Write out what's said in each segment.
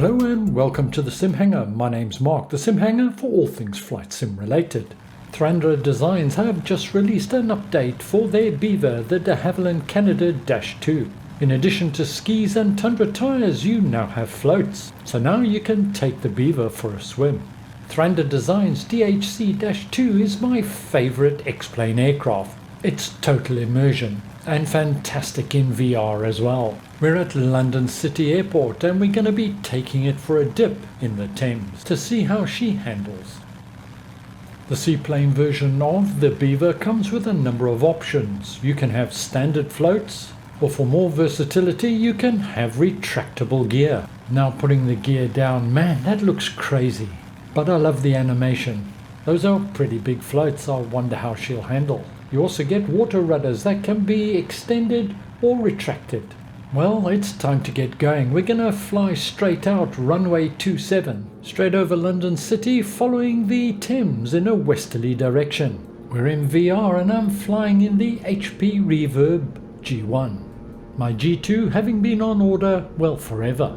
Hello and welcome to the SimHanger. My name's Mark, the SimHanger for all things flight sim related. Thranda Designs have just released an update for their Beaver, the de Havilland Canada -2. In addition to skis and tundra tyres, you now have floats, so now you can take the Beaver for a swim. Thranda Designs DHC-2 is my favourite Xplane aircraft. It's total immersion and fantastic in VR as well. We're at London City Airport and we're going to be taking it for a dip in the Thames to see how she handles. The Seaplane version of the Beaver comes with a number of options. You can have standard floats, or for more versatility you can have retractable gear. Now putting the gear down, man, that looks crazy. But I love the animation. Those are pretty big floats. I wonder how she'll handle. You also get water rudders that can be extended or retracted. Well, it's time to get going. We're going to fly straight out runway 27, straight over London City, following the Thames in a westerly direction. We're in VR and I'm flying in the HP Reverb G1. My G2 having been on order, well, forever.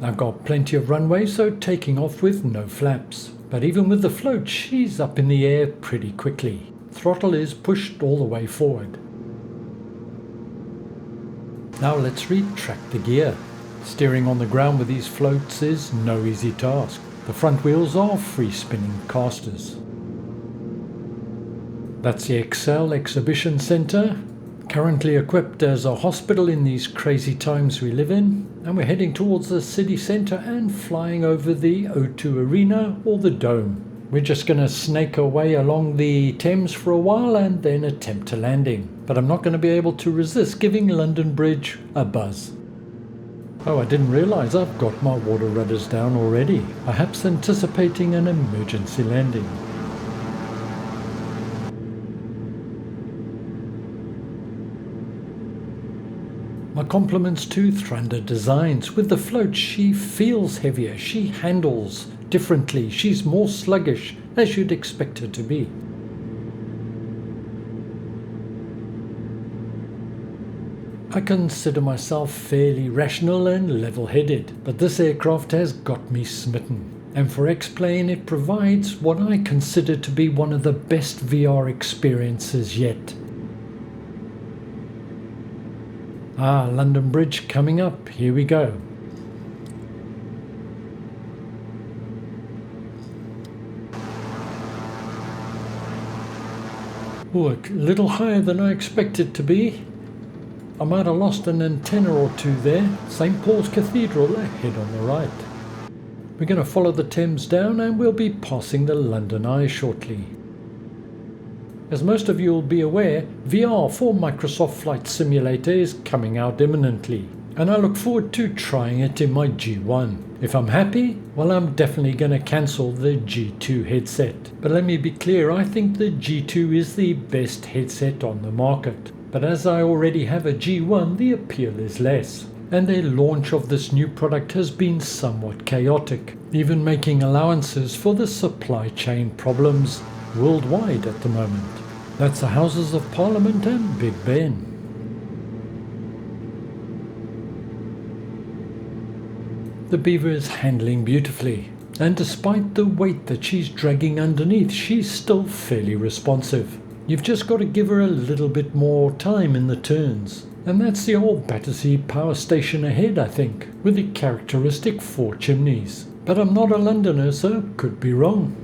I've got plenty of runway, so taking off with no flaps. But even with the float, she's up in the air pretty quickly. Throttle is pushed all the way forward. Now let's retract the gear. Steering on the ground with these floats is no easy task. The front wheels are free spinning casters. That's the Excel Exhibition Centre, currently equipped as a hospital in these crazy times we live in, and we're heading towards the city centre and flying over the O2 Arena or the Dome. We're just going to snake our way along the Thames for a while and then attempt a landing, but I'm not going to be able to resist giving London Bridge a buzz. Oh, I didn't realise I've got my water rudders down already, perhaps anticipating an emergency landing. My compliments to Thranda Designs. With the float, she feels heavier, she handles differently, she's more sluggish, as you'd expect her to be. I consider myself fairly rational and level-headed, but this aircraft has got me smitten. And for Xplane, it provides what I consider to be one of the best VR experiences yet. Ah, London Bridge coming up. Here we go. Oh, a little higher than I expected to be. I might have lost an antenna or two there. St. Paul's Cathedral ahead on the right. We're going to follow the Thames down and we'll be passing the London Eye shortly. As most of you will be aware, VR for Microsoft Flight Simulator is coming out imminently, and I look forward to trying it in my G1. If I'm happy, well, I'm definitely going to cancel the G2 headset. But let me be clear, I think the G2 is the best headset on the market. But as I already have a G1, the appeal is less. And the launch of this new product has been somewhat chaotic, even making allowances for the supply chain problems worldwide at the moment. That's the Houses of Parliament and Big Ben. The Beaver is handling beautifully, and despite the weight that she's dragging underneath, she's still fairly responsive. You've just got to give her a little bit more time in the turns. And that's the old Battersea power station ahead, I think, with the characteristic 4 chimneys. But I'm not a Londoner, so could be wrong.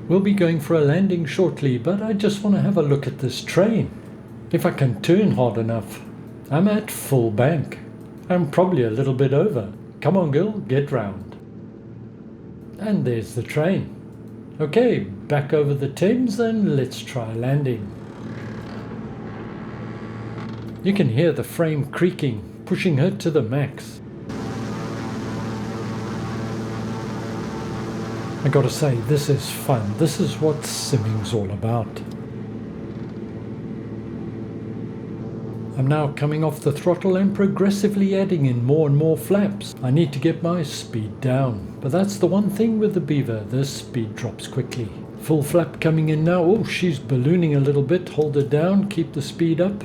We'll be going for a landing shortly, but I just want to have a look at this train. If I can turn hard enough. I'm at full bank. I'm probably a little bit over. Come on, girl, get round. And there's the train. Okay, back over the Thames and let's try landing. You can hear the frame creaking, pushing her to the max. I gotta say, this is fun. This is what simming's all about. I'm now coming off the throttle and progressively adding in more and more flaps. I need to get my speed down, but that's the one thing with the Beaver, the speed drops quickly. Full flap coming in now. Oh, she's ballooning a little bit. Hold her down, keep the speed up.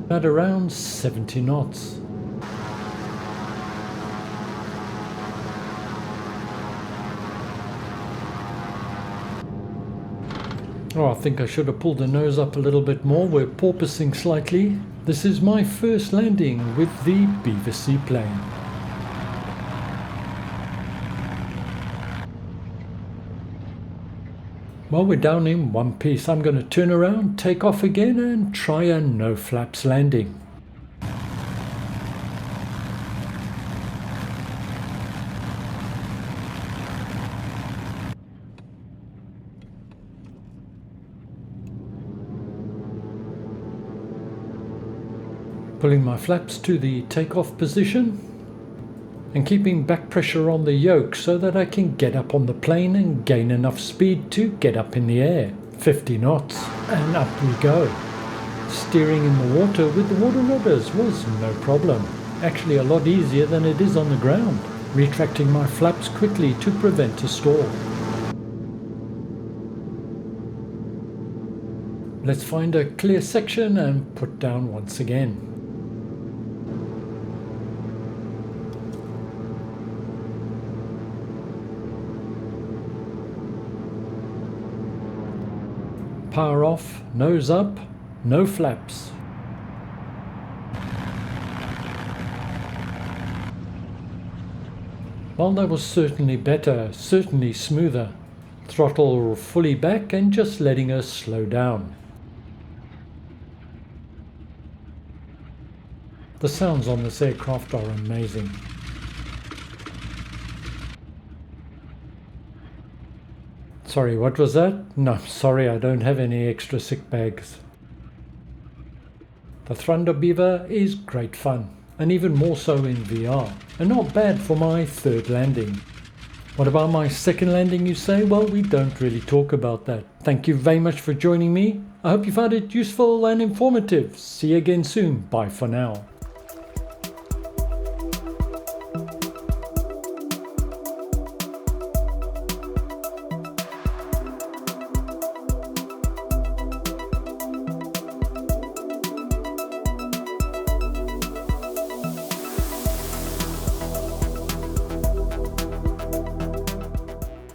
At around 70 knots. Oh, I think I should have pulled the nose up a little bit more. We're porpoising slightly. This is my first landing with the Beaver Seaplane. Well, we're down in one piece. I'm going to turn around, take off again and try a no flaps landing. Pulling my flaps to the takeoff position and keeping back pressure on the yoke so that I can get up on the plane and gain enough speed to get up in the air. 50 knots and up we go. Steering in the water with the water rudders was no problem. Actually a lot easier than it is on the ground. Retracting my flaps quickly to prevent a stall. Let's find a clear section and put down once again. Power off, nose up, no flaps. Well, that was certainly better, certainly smoother. Throttle fully back and just letting us slow down. The sounds on this aircraft are amazing. Sorry, what was that? No, sorry, I don't have any extra sick bags. The Thranda Beaver is great fun, and even more so in VR, and not bad for my third landing. What about my second landing, you say? Well, we don't really talk about that. Thank you very much for joining me. I hope you found it useful and informative. See you again soon. Bye for now.